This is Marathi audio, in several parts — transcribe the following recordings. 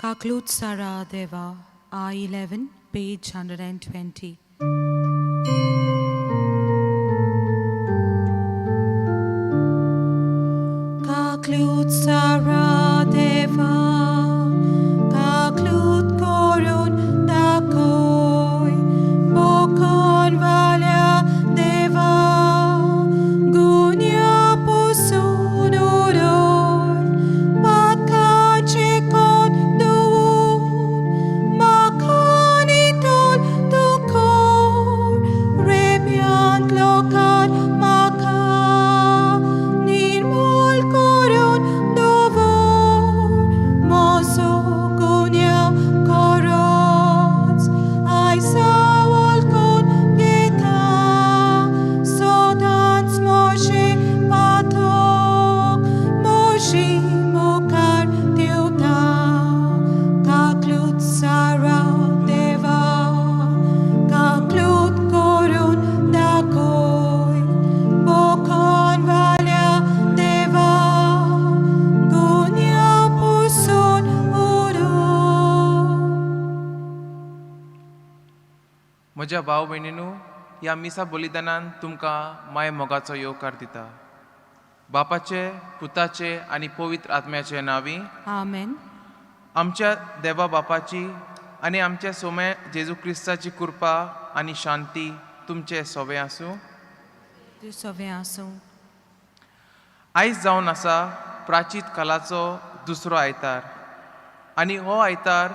Kaklut Sara Deva, I11, page 120. Kaklut Sara Deva, Kaklut Korun Dakoi, Bokon Valia Deva, Gunya Pusunuror, Bakachikot Duun, Makanitol Dukor, Rebiant Lokat Maka, Nirmul Korun Dovor, Mozo Gunya Korots, Aisa Volkon Geta, Sodans Moshe Patok, Moshe Mukar Tiuta, Kaklut Sara Deva, Kaklut Korun Dakoi, Bokon Valia Deva, Gunya Pusun Uro. म्हज्या भाव भयणीनू, ह्या मिसा बलिदानान तुमकां माय मोगाचो येवकार दिता. बापाचे, पुताचे आनी पवित्र आत्म्याचे नांवी Amen. आमच्या देवा बापाची आनी आमच्या सोम्या जेजू क्रिस्ताची कृपा आनी शांती तुमचे सोबे आसूं. Du soveasso. आयज जावन आसा प्राचीत कालाचो दुसरो आयतार आनी हो आयतार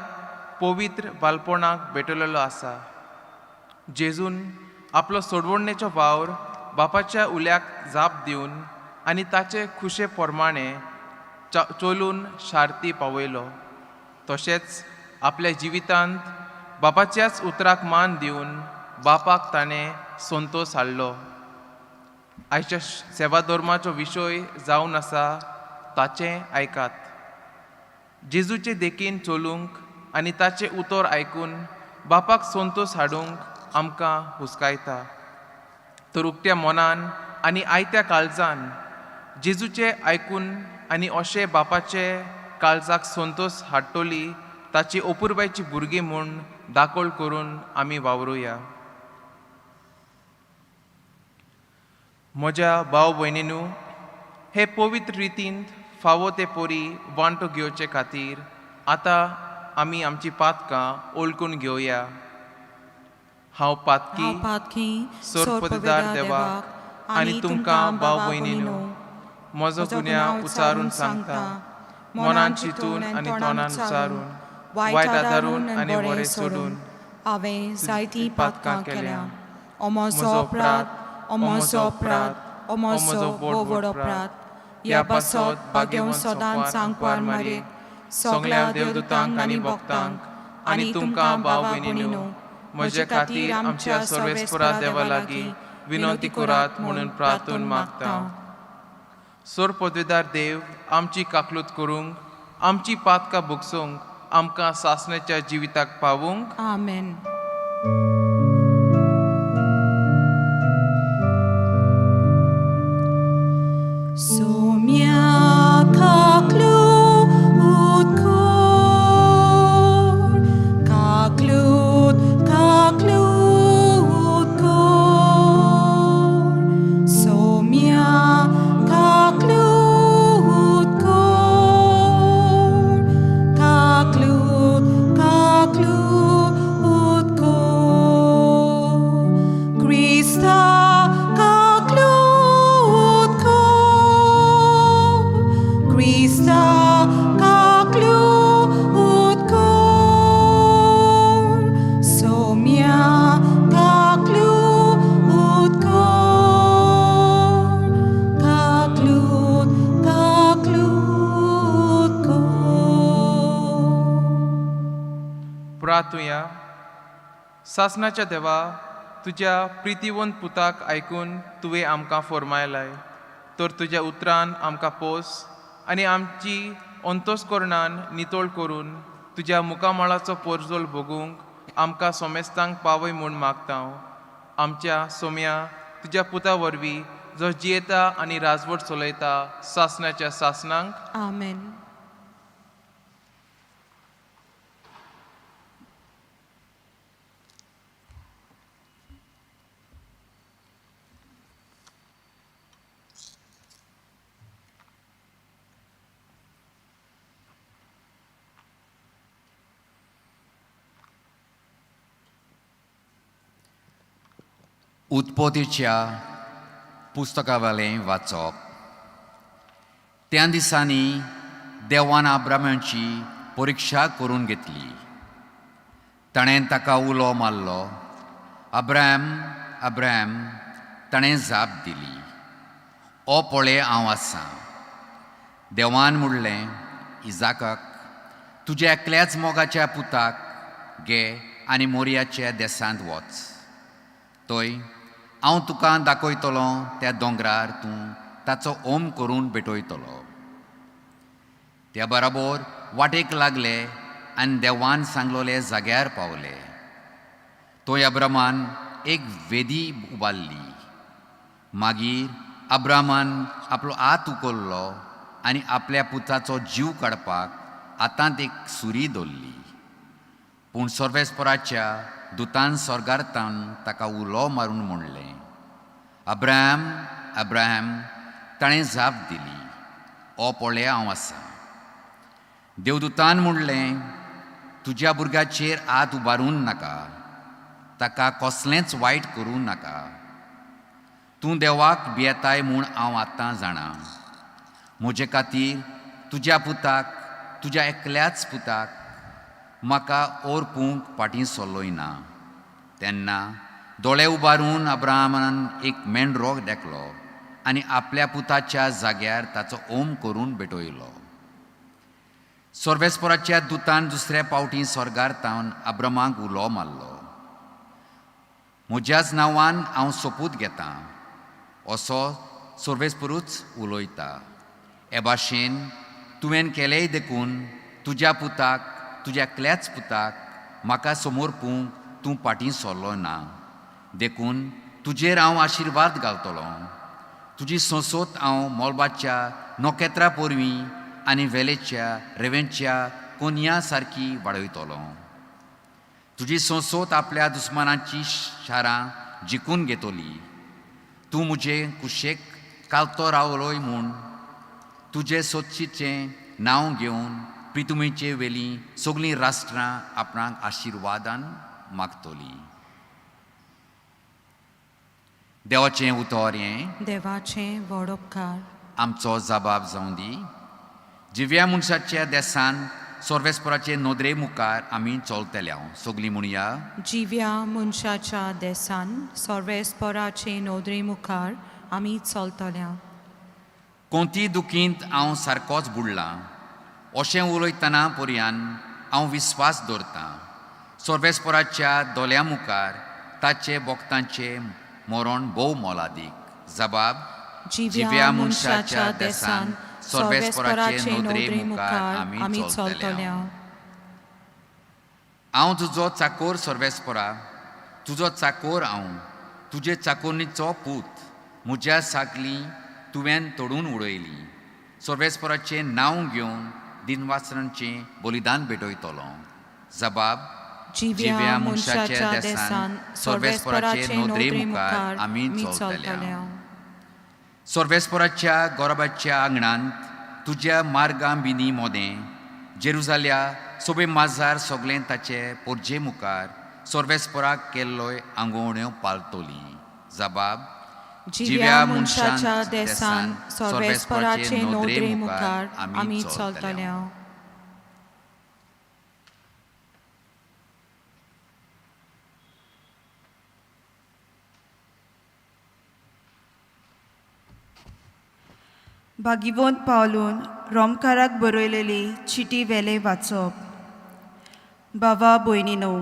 पवित्र बालपणाक भेटलेलो आसा. जेजून आपलो सोडवणेचो वावर बापाच्या उल्याक जाप दिवन आनी ताचे खुशे प्रमाणे चलून शार्ती पावयलो. तशेंच आपल्या जिवितांत बापाच्याच उतराक मान दिवन बापाक ताणें संतोष हाडलो. आयच्या सेवा धर्माचो विशय जावन आसा ताचें आयकात. जेजूचे देखीन चलूंक आनी ताचे उतर आयकून बापाक संतोष हाडूंक आमकां हुस्कायता. तर उक्त्या मनान आनी आयत्या काळजान जेजूचे आयकून आनी अशे बापाचे काळजाक संतोष हाडटली ताची अपुरबायची भुरगीं म्हूण दाखोळ करून आमी वावरुया. म्हज्या भाव भयणीनू, हे पवित्र रितीन फावो ते पोरी वांटो घेवचे खातीर आतां आमी आमची पातकां ओळखून घेवया. हांव पातकी सोरपदार देवाक आनी तुमकां भाव भयणीनू म्हजो गुन्यांव उचारून सांगता, मनान चिंतून आनी तोंडान उचारून, वायट आदारून आनी बरें सोडून हांवें जायतीं पातकां केल्या. म्हजो अपराध, म्हजो अपराध, म्हजो व्हड अपराध. ह्या पासत बागेवन सदांच सांगपार मारे सगळ्या देवदूतांक आनी भक्तांक आनी तुमकां भाव भयणीनू म्हजे खातीर आमच्या सर्वेस्परा देवा लागीं विनंती करात म्हणून प्रार्थून मागता. सोर पदवेदार देव, आमची काकलूत करूंक, आमची पातकां भुगसूंक, आमकां सासणेच्या जिविताक पावूंक. Amen. Somia kaklut kor, kaklut kor. Somia kaklut kor, kaklut kor. Krista kaklut kor, Krista kaklut kor. Somia kaklut kor, kaklut kor. प्रार्थुया. सासणाच्या देवा, तुज्या प्रितीवंत पुताक आयकून तुवें आमकां फरमायलाय. तर तुज्या उतरान आमकां पोस आनी आमची अंतस्करणान नितळ करून तुज्या मुखामळाचो पोरजोल भोगूंक आमकां सोमेस्तांक पावय म्हूण मागता. आमच्या सोम्या तुज्या पुता वरवीं जो जियेता आनी राजवट चलयता सासणाच्या सासणांक. Amen. उत्पत्तीच्या पुस्तकावेलें वाचप. त्या दिसांनी देवान अब्रामाची परिक्षा करून घेतली. ताणें ताका उलो मारलो, अब्राम अब्राम. ताणें जाप दिली, ओ पळय हांव आसां. देवान म्हणलें इजाकाक, तुज्या एकल्याच मोगाच्या पुताक घे आनी मोरयाच्या देसांत वच. थंय हांव तुका दाखयतलो त्या दोंगरार तूं ताचो होम करून भेटयतलो. त्या बरोबर वाटेक लागले आनी देवान सांगलोले जाग्यार पावले. थंय अब्रामान एक वेदी उबारली. मागीर अब्रामान आपलो हात उखल्लो आनी आपल्या पुताचो जीव काडपाक हातांत एक सुरी दवरली. पूण सर्वेस्पराच्या दुतान स्वर्गांतल्यान ताका उलो मारून म्हणलें, अब्राहम अब्राहम. ताणें जाप दिली, ओ पळय हांव आसां. देवदूतान म्हणलें, तुज्या भुरग्याचेर हात उबारून नाका, ताका कसलेंच वायट करूं नाका. तूं देवाक भियेताय म्हूण हांव आतां जाणां. म्हजे खातीर तुज्या पुताक, तुज्या एकल्याच पुताक म्हाका ओरपूंक फाटीं सरलोय ना. तेन्ना दोळे उबारून अब्राहमान एक मेंढरो देखलो आनी आपल्या पुताच्या जाग्यार ताचो होम करून भेटयलो. सर्वेस्पराच्या दुतान दुसऱ्या फावटी स्वर्गांतल्यान अब्रामाक उलो मारलो, म्हज्याच नांवान हांव सोपूत घेतां असो सर्वेस्परूच उलयता. हे भाशेन तुवें केलेय देखून तुज्या पुताक, तुज्या एकल्याच पुताक म्हाका समोरपूंक तूं फाटीं सरलो ना. देखून तुजेर हांव आशिर्वाद घालतलो. तुजी संसोत हांव मोलबाच्या नोखेत्रां पोरवीं आनी वेलेच्या रेंवेच्या कोनया सारकी वाडयतलो. तुजी संसोत आपल्या दुस्मानांची शारां जिखून घेतली. तूं म्हजे कुशेक कालतो रावलोय म्हूण तुजे सोदचीचें नांव घेवन प्रितुमेचे वेलीं सगळीं राष्ट्रां आपणाक आशिर्वादान मागतलीं. देवाचें उतर हें. देवाचें व्हड उपकार. आमचो जबाब जावं दी. जिव्या मनशाच्या देसान सर्वेस्पराचे नोदरे मुखार आमी चलतले. सगळीं म्हणया, जिव्या मनशाच्या देसान सर्वेस्पराचे नोदरे मुखार आमी चलतल्या. कोणती दुखींत हांव सारकोच बुडलां अशें उलयतना पर्यान हांव विस्वास दवरतां. सर्वेस्पराच्या दोल्या मुखार ताचे भक्तांचें मरण भोव मोलादीक. जबाब, जिव्या मनशाच्या देसान सर्वेस्पराचे नोदरे मुखार आमी चलतल्या. हांव तुजो चाकोर सर्वेस्परा, तुजो चाकोर हांव, तुजे चाकोरणीचो पूत. म्हज्या सागली तुवें तोडून उडयली. सर्वेस्पराचें नांव घेवन दिनवासरांचें बलिदान भेटयतलो. जबाब, जिव्या मनशाच्या देसान सर्वेस्पराचे नोदरे मुखार आमी चलतल्या. सर्वेस्पराच्या गोरबाच्या आंगणांत तुज्या मार्गां बिनी मोदें जेरुजाल्या सोबे माजार सगळें ताचे पोरजे मुखार सर्वेस्पराक केल्लोय आंगवण्यो पालतली. जबाब, जिव्या मनशाच्या देसान सर्वेस्पराचे नोदरे मुखार आमी चलतल्या. भागिवंत पावलून रोमकाराक बरयलेली चिटी वेले वाचप. बाबा भयणीनो,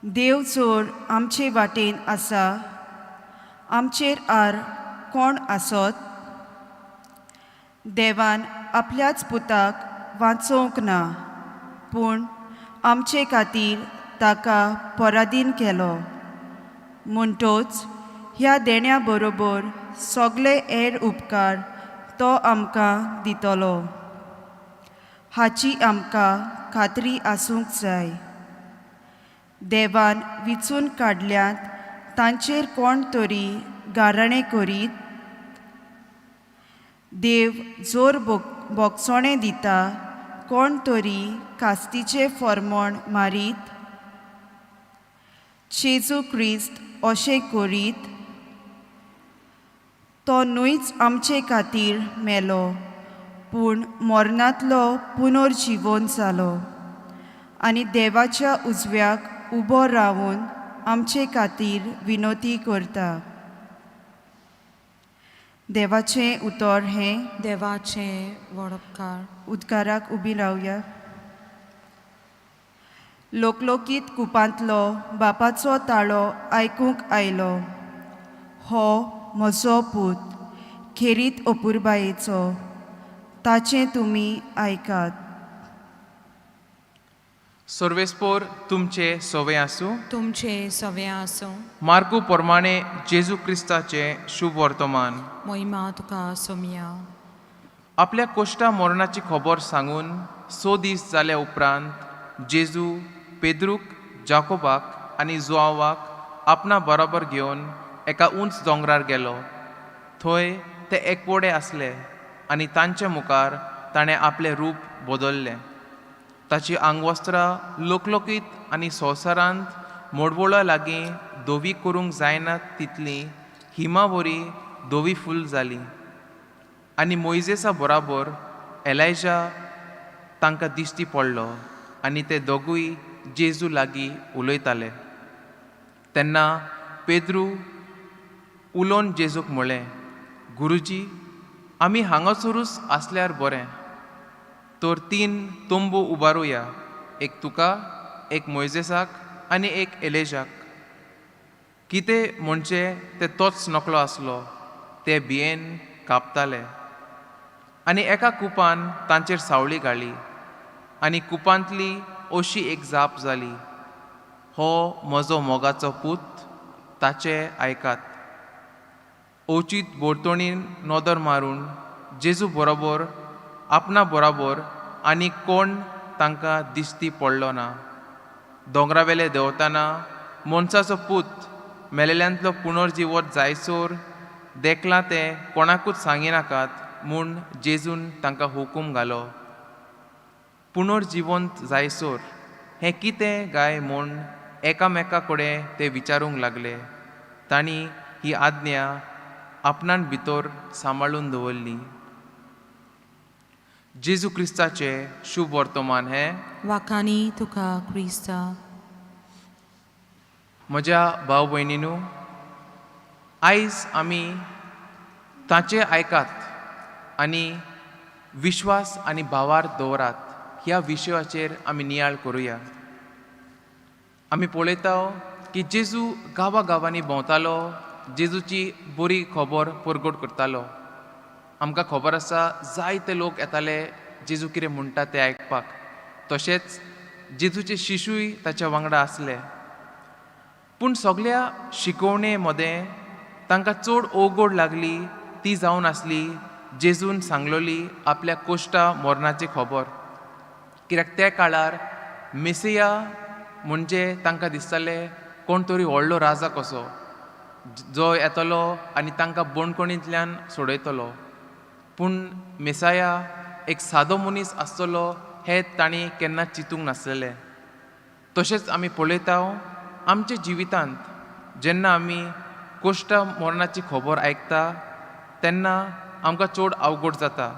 देव चोर आमचे वाटेन आसा, आमचेर आर कोण आसत? देवान आपल्याच पुताक वाचोवंक ना, पूण आमचे खातीर ताका पराधीन केलो. म्हणटोच ह्या देण्या बरोबर सगळे हेर उपकार तो आमकां दितलो हाची आमकां खात्री आसूंक जाय. देवान विचून काडल्यात तांचेर कोण तरी गाराणें करीत? देव जोर बोगसोणें दिता, कोण तरी कास्तीचें फर्मोण मारीत? जेजू क्रिस्त अशें करीत तो न्हूच आमचे खातीर मेलो, पूण मरणांतलो पुनर्जीवन जालो आनी देवाच्या उजव्याक उबो रावन आमचे खातीर विनोती करता. देवाचें उतर हें. देवाचे वडपकार. उद्गाराक उबी रावया. लोकलोकीत कुपांतलो बापाचो ताळो आयकूंक आयलो. हो म्हजो पूत, खेरीत अपुरबायेचो, ताचें तुमी आयकात. सर्वेस्पोर तुमचे सवे आसूं. तुमचे सवे आसूं. मार्कू प्रमाणे जेजू क्रिस्ताचे शुभ वर्तमान. महिमा तुका सोमिया. आपल्या कोश्टा मरणाची खबर सांगून 6 दीस जाल्या उपरांत जेजू पेद्रूक, जाकोबाक आनी जुआवाक आपणा बरोबर घेवन एका उंच दोंगरार गेलो. थंय ते एकवडे आसले आनी तांच्या मुखार ताणें आपलें रूप बदल्लें. ताची आंगवस्त्रां लोकलोकीत आनी संवसारांत मोडवोळा लागीं धोवी करूंक जायना तितली हिमावरी धोवी फूल जाली. आनी मोइजेसा बराबर एलायजा तांकां दिश्टी पडलो आनी ते दोगूय जेजू लागीं उलयताले. तेन्ना पेद्रू उलोवन जेजूक म्हळें, गुरुजी, आमी हांगासरूच आसल्यार बरें. तर 3 तोंबू उबारुया, एक तुका, एक मोइजेसाक आनी एक एलेजाक. कितें म्हणचे ते तोच नकलो आसलो. ते भियेन कापताले. आनी एका कुपान तांचेर सावळी घाली आनी कुपांतली अशी एक जाप जाली, हो म्हजो मोगाचो पूत, ताचे आयकात. ओचीत बोडतोणीन नोदर मारून जेजू बरोबर आपणा बरोबर आनी कोण तांकां दिश्टी पडलो ना. दोंगरावेले देंवताना मनशाचो पूत मेलेल्यांतलो पुनर्जीवत जायसर देखलां तें कोणाकूच सांगिनाकात म्हूण जेजून तांकां हुकूम घालो. पुनर्जिवंत जायसर हें कितें गाय म्हूण एकामेका कडेन ते विचारूंक लागले. तांणी ही आज्ञा आपणान भितर सांबाळून दवरली. जेजू क्रिस्ताचे शुभ वर्तमान हें. वाखानी तुका क्रिस्ता. म्हज्या भाव भयणीनू, आयज आमी ताचे आयकात आनी विश्वास आनी भावार्थ दवरात ह्या विशयाचेर आमी नियाळ करुया. आमी पळयता की जेजू गांवांनी भोंवतालो, जेजूची बरी खबर परगट करतालो. आमकां खबर आसा जायते लोक येताले जेजू कितें म्हणटा तें आयकपाक. तशेंच जेजूचे शिशूय ताच्या वांगडा आसले. पूण सगळ्या शिकवणे मदें तांकां चड अवघड लागली ती जावन आसली जेजून सांगलोली आपल्या कोश्टा मरणाची खबर. कित्याक त्या काळार मेसिया म्हणजे तांकां दिसतालें कोण तरी व्हडलो राजा कसो, जो येतलो आनी तांकां बणकणींतल्यान सोडयतलो. पूण मेसाया एक सादो मनीस आसतलो हें तांणी केन्ना चिंतूंक नासलेलें. तशेंच आमी पळयता आमच्या जिवितांत जेन्ना आमी कोश्टा मरणाची खबर आयकता तेन्ना आमकां चड अवघड जाता.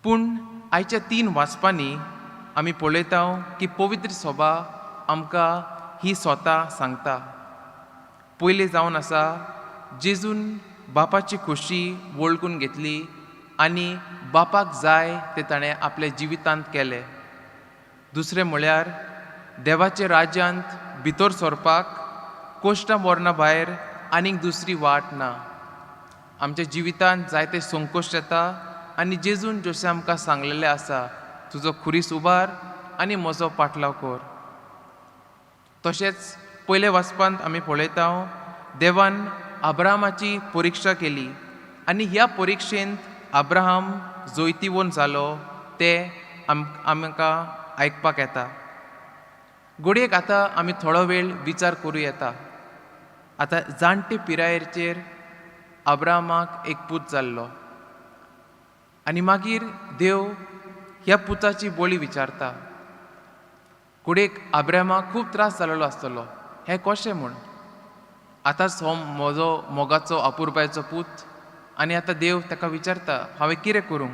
पूण आयच्या 3 वाचपांनी आमी पळयता की पवित्र सभा आमकां ही स्वता सांगता. पयलीं जावन आसा जेजून बापाची खोशी वळखून घेतली आनी बापाक जाय ते ताणें आपल्या जिवितांत केलें. दुसरें म्हळ्यार देवाच्या राज्यांत भितर सरपाक कोश्टा मरणा भायर आनीक दुसरी वाट ना. आमच्या जिवितांत जायते संकोश्ट येता आनी जेजून जशें आमकां सांगलेलें आसा, तुजो खुरीस उबार आनी म्हजो पाटलाव कर. तशेंच पयले वाचपांत आमी पळयता देवान अब्राहमाची परिक्षा केली आनी ह्या परिक्षेंत अब्राहम जोैतिवंत जालो तें आमकां आयकपाक येता. घडयेक आतां आमी थोडो वेळ विचार करूं येता. आतां जाणटे पिरायेचेर अब्राहमाक एक पूत जाल्लो आनी मागीर देव ह्या पुताची बळी विचारता. घडयेक अब्राहमाक खूब त्रास जाल्लो आसतलो हें कशें म्हूण. आतांच हो म्हजो मोगाचो आपुरबायचो पूत आनी आतां देव ताका विचारता हांवें कितें करूं.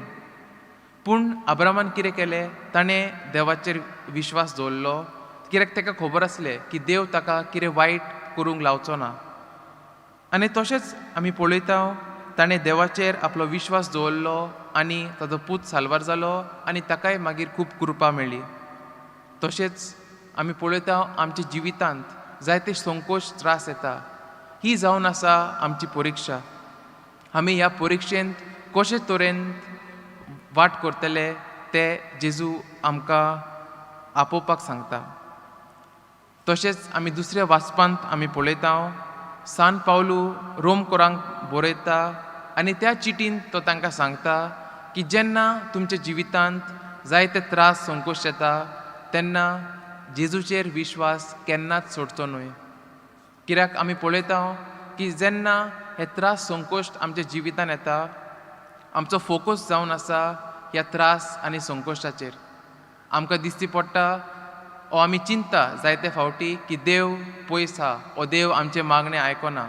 पूण अब्रामान कितें केलें, ताणें देवाचेर विश्वास दवरलो, कित्याक ताका खबर आसलें की देव ताका कितें वायट करूंक लावचो ना. आनी तशेंच आमी पळयता ताणें देवाचेर आपलो विश्वास दवरलो आनी ताजो पूत साल्वार जालो आनी ताकाय मागीर खूब कृपा मेळ्ळी. तशेंच आमी पळयता आमच्या जिवितांत जायते संकोच त्रास येता. ही जावन आसा आमची परिक्षा. आमी ह्या परिक्षेंत कशे तरेन वाट करतले ते जेजू आमकां आपोवपाक सांगता. तशेंच आमी दुसऱ्या वाचपांत आमी पळयता सान पावलू रोमकारांक बरयता आनी त्या चिटींत तो तांकां सांगता की जेन्ना तुमच्या जिवितांत जायते त्रास संकोच येता तेन्ना जेजूचेर विश्वास केन्नाच सोडचो न्हय. कित्याक आमी पळयता की जेन्ना हे त्रास संकोश्ट आमच्या जिवितांत येता आमचो फोकस जावन आसा ह्या त्रास आनी संकोश्टाचेर. आमकां दिसती पडटा ओ आमी चिंतता जायते फावटी की देव पयस आहा, ओ देव आमचे मागणे आयकना.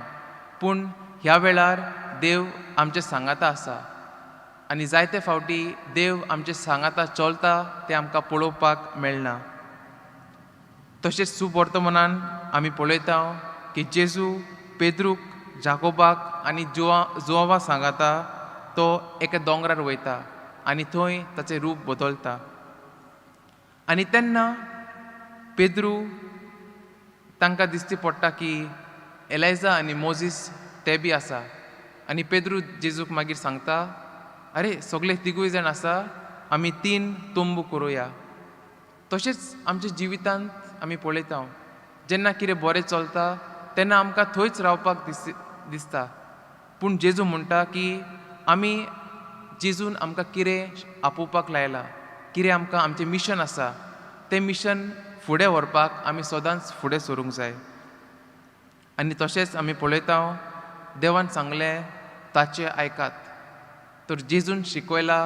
पूण ह्या वेळार देव आमचे सांगाता आसा आनी जायते फावटी देव आमचे सांगाता चलता तें आमकां पळोवपाक मेळना. तशेंच सुवर्तमानान आमी पळयता की जेजू पेद्रूक, जाकोबाक आनी जोआवाक सांगाता तो एका दोंगरार वयता आनी थंय ताचें रूप बदलता. आनी तेन्ना पेद्रू तांकां दिसती पडटा की एलायजा आनी मोजीस ते बी आसा. आनी पेद्रू जेजूक मागीर सांगता अरे सगळे तिगूय जाण आसा, आमी 3 तोंबू करुया. तशेंच आमच्या जिवितांत आमी पळयता जेन्ना कितें बरें चलता तेन्ना आमकां थंयच रावपाक दिसता. पूण जेजू म्हणटा की आमी जेजून आमकां कितें आपोवपाक लायला, कितें आमकां आमचें मिशन आसा तें मिशन फुडें व्हरपाक आमी सदांच फुडें सरूंक जाय. आनी तशेंच आमी पळयता देवान सांगलें ताचें आयकात. तर जेजून शिकयलां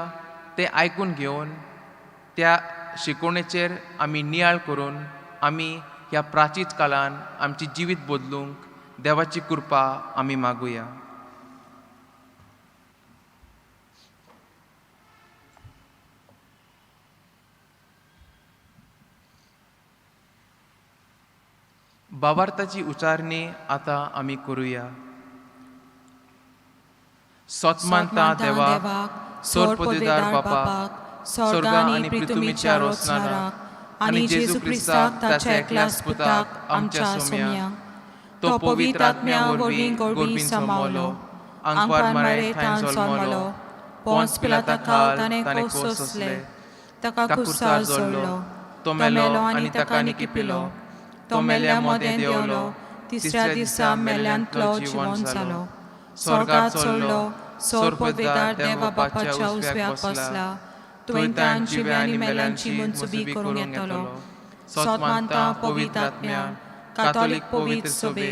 तें आयकून घेवन त्या शिकवणेचेर आमी नियाळ करून आमी ह्या प्राचीत काळान आमची जिवीत बदलूंक देवाची कृपा आमी मागुया. भावार्थाची उच्चारणी आतां आमी करुया. सोतमानता देवाक, सोरपोदेदार बापाक, स्वर्गा आनी पृथ्वीच्या रोचणाराक आनी जेजू क्रिस्ताक ताच्या एकल्याच पुताक आमच्या सोम्यांक, तो पवित्र आत्म्या वरवीं गोडबीन सांबाळलो, आंकवार मारे थंय जल्मलो, पोंस पिलाता काळ ताणें सोंसले, ताका क्रुसार जोडलो, तो मेलो आनी ताका निकिपिलो, तो मेल्या मोदें देंवलो, तिसऱ्या दिसा मेल्यांतलो जिवंत जालो, स्वर्गात चडलो, सोरपोदेदार देवा बापाच्या उजव्याक बसला, थंय तान जिव्या आनी मेल्यांची मनसुबी करूंक येतलो. सोतमानता पवित्र आत्म्यान, कातोलीक पवित्र सभे,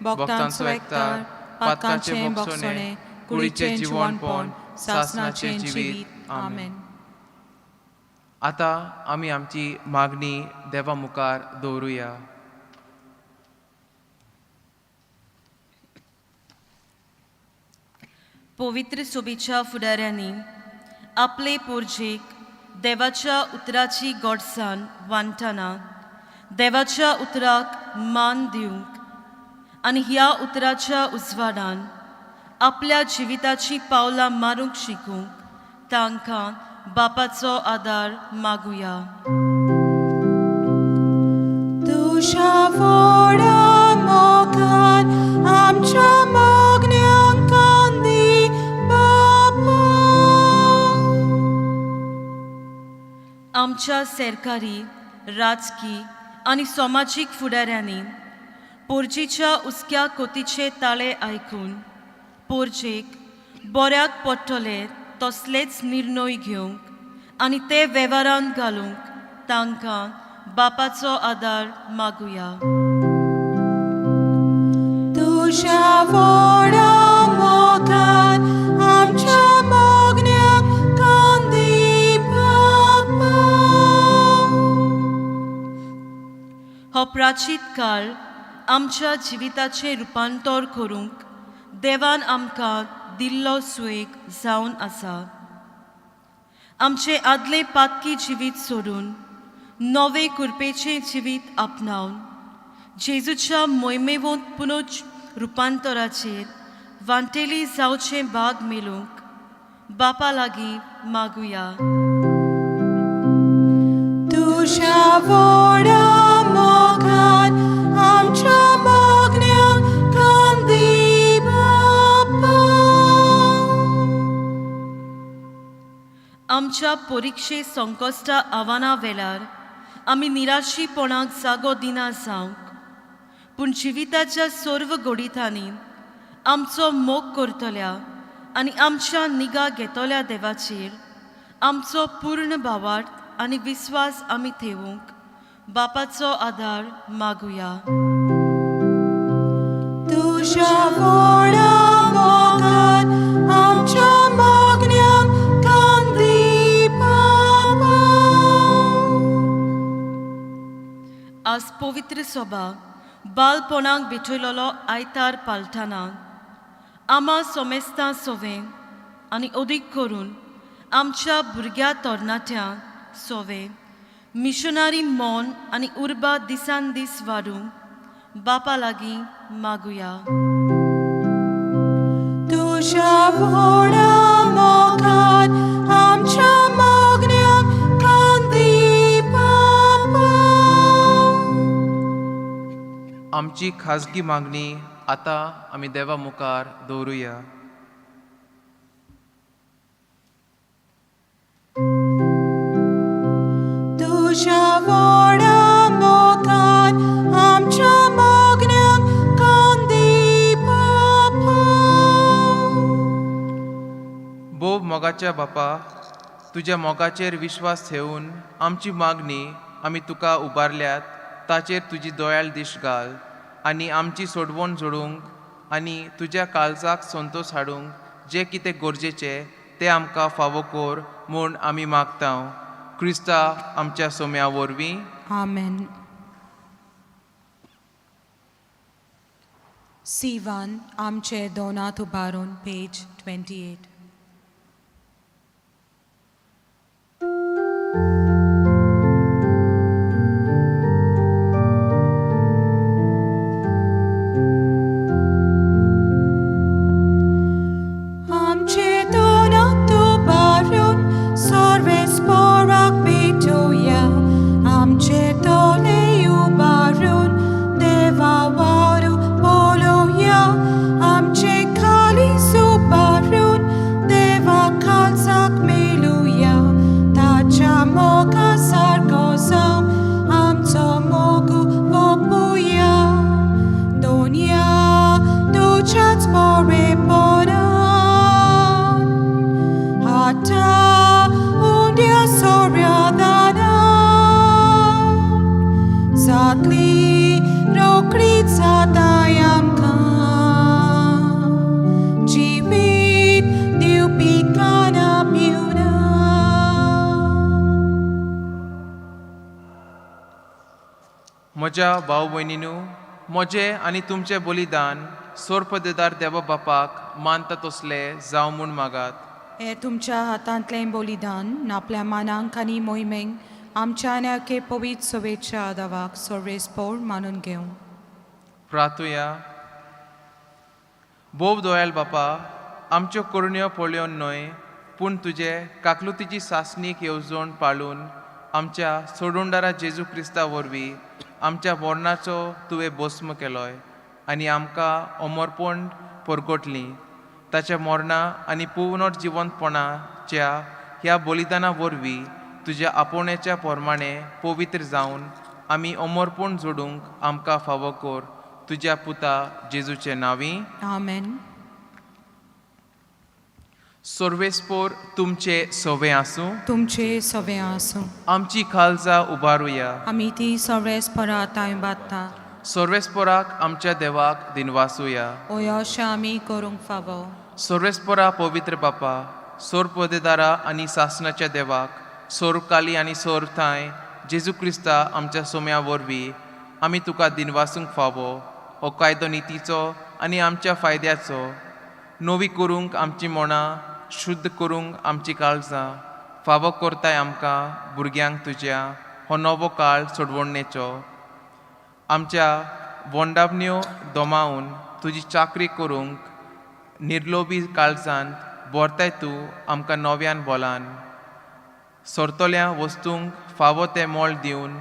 भक्तांचो एकठांय, पातकांचें भक्षणें, कुडीचें जिवणपण, सासणाचें जिवीत. आमेन. आतां आमी आमची मागणी देवा मुखार दवरुया. पवित्र सोबीच्या फुडाऱ्यांनी आपले पोरजेक देवाच्या उतराची गोडसाण वांटना देवाच्या उतराक मान दिवंक आनी ह्या उतराच्या उजवाडान आपल्या जिविताची पावलां मारूंक शिकूंक तांकां बापाचो आदार मागुया. तुझ्या व्हडा मोगान आमच्या मागण्यांक कान दी बापा. आमच्या सरकारी, राजकी आनी समाजीक फुडाऱ्यांनी पोरजीच्या उस्क्या कोतीचे ताळे आयकून पोरजेक बऱ्याक पडटले तसलेच निर्णय घेवंक आनी ते वेव्हारांत घालूंक तांकां बापाचो आदार मागुया. तुझ्या व्हडा मोगान आमच्या मागण्यांक कान दी बापा. हो प्राचीत काळ आमच्या जिविताचें रुपांतर करूंक देवान आमकां दिल्लो सुयेग जावन आसा. आमचे आदले पातकी जिवीत सोडून नवे कृपेचें जिवीत आपणावन जेजूच्या मोहिमेवंत पुनोच रुपांतराचेर वांटेली जावचें भाग मेळूंक बापा लागीं मागुया. तुझ्या व्हडा मोगान आमच्या मागण्यांक कान दी बापा. आमच्या परिक्षे संकश्टा आव्हानां वेळार आमी निराशीपणाक जागो दिना जावंक पूण जिविताच्या सर्व घडीतांनी आमचो मोग करतल्या आनी आमच्या निगा घेतल्या देवाचेर आमचो पूर्ण भावार्थ आनी विस्वास आमी ठेवूंक बापाचो आदार मागुया. तुझ्या व्हडा मोगान आमच्या मागण्यांक कान दी बापा. आज पवित्र सभा बालपणाक भेटयलोलो आयतार पालतना आमा सोमेस्तां सोवें आनी अदीक करून आमच्या भुरग्या तरणाट्यां सोवें मिशनरी मोन आनी उर्बा दिसान दीस वाडूंक बापा लागीं मागुया. तुझ्या व्हडा मोगान आमच्या मागण्यांक कान दी बापा. आमची खाजगी मागणी आतां आमी देवा मुखार दवरुया. तुझ्या व्हडा मोगान आमच्या मागण्यांक कान दी बापा. बोब मोगाच्या बापा, तुज्या मोगाचेर विश्वास ठेवून आमची मागणी आमी तुका उबारल्यात ताचेर तुजी दोयाल दिश्ट घाल आनी आमची सोडवण जोडूंक आनी तुज्या काळजाक संतोश हाडूंक जें कितें गरजेचें तें आमकां फावो कर म्हूण आमी मागतांव. क्रिस्ता आमच्या सोम्या वरवीं. आमेन. C1 आमचे दोनांत उबारून पेज 28. आमचे दोनांत उबारून सर्वेस्पराक भेटुया. आमचे दोळे उबारून देवा वारू पळोवया. आमचे काळीज उबारून देवा काळजाक मेळुया. ताच्या मोगा सारको जावं आमचो मोगू ओपुया. दोनया तुज्याच बरेपणान आतां उंड्या सोऱ्यादाना जातली रोखडीच जाताय आमकां. जिवीत दिवपी काना पिवना. म्हज्या भाव भयणीनू, म्हजें आनी तुमचें बलिदान सोरपदेदार देवा बापाक मानता तसलें जावं म्हूण मागात. हे तुमच्या हातांतलें बलिदान आपल्या मानांक आनी मोहिमेक आमच्या नेके पवित्र सवेच्या आदावाक सर्वेस्पोर मानून घेवं. प्रार्थुया. बोब दोयाल बापा, आमच्यो करुण्यो पळयोन न्हय पूण तुजे काकलुतीची सासणीक येवजण पाळून आमच्या सोडूंडारा जेजू क्रिस्ता वरवीं आमच्या मरणाचो तुवें भस्म केलोय आनी आमकां अमरपण परगटली. ताच्या मरणा आनी पुनर्जिवंतपणाच्या ह्या बलिदाना वरवीं तुज्या आपोवण्याच्या प्रमाणें पवित्र जावन आमी अमरपण जोडूंक आमकां फावो कर. तुज्या पुता जेजूचे नांवीं. आमेन. सर्वेस्पोर तुमचे सवे आसूं. तुमचे सवे आसूं. आमची काळजां उबारुया. आमी ती सर्वेस्पराताय बात्ता. सर्वेस्पोराक आमच्या देवाक दिनवासुया. अशें आमी करूंक फावो. सर्वेस्पोरा पवित्र बापा, सोर पदेदारा आनी सासणाच्या देवाक सोर काली आनी सोर थाय जेजू क्रिस्ता आमच्या सोम्या वरवीं आमी तुका दिनवासूंक फावो. हो कायदो नितीचो आनी आमच्या फायद्याचो, नवी करूंक आमची मोणां, शुद्ध करूंक आमची काळजां, फावो करताय आमकां भुरग्यांक तुज्या हो नवो काळ सोडवणेचो. आमच्या वोंडावण्यो दोमावून तुजी चाकरी करूंक निर्लोभी काळजांत भरताय तूं आमकां नव्यान बोलान. सोरतोल्या वस्तूंक फावो तें मोल दिवन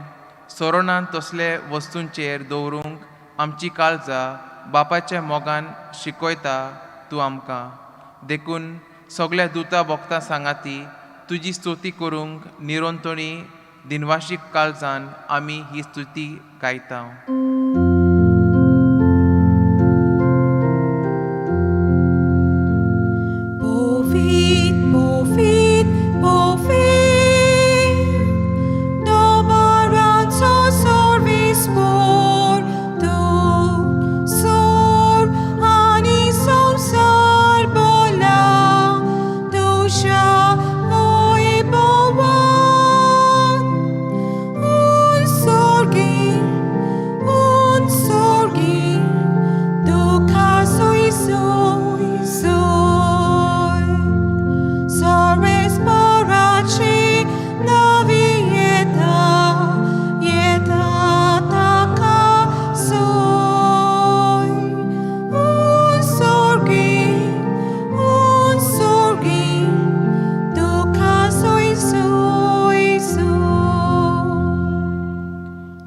सोरोनान तसले वस्तूंचेर दवरूंक आमची काळजां बापाच्या मोगान शिकयता तूं आमकां. देखून सगळ्या दुता भोगता सांगाती तुजी स्तुती करूंक निरोंतणी दिनवाशीक काळजान आमी ही स्तुती गायता.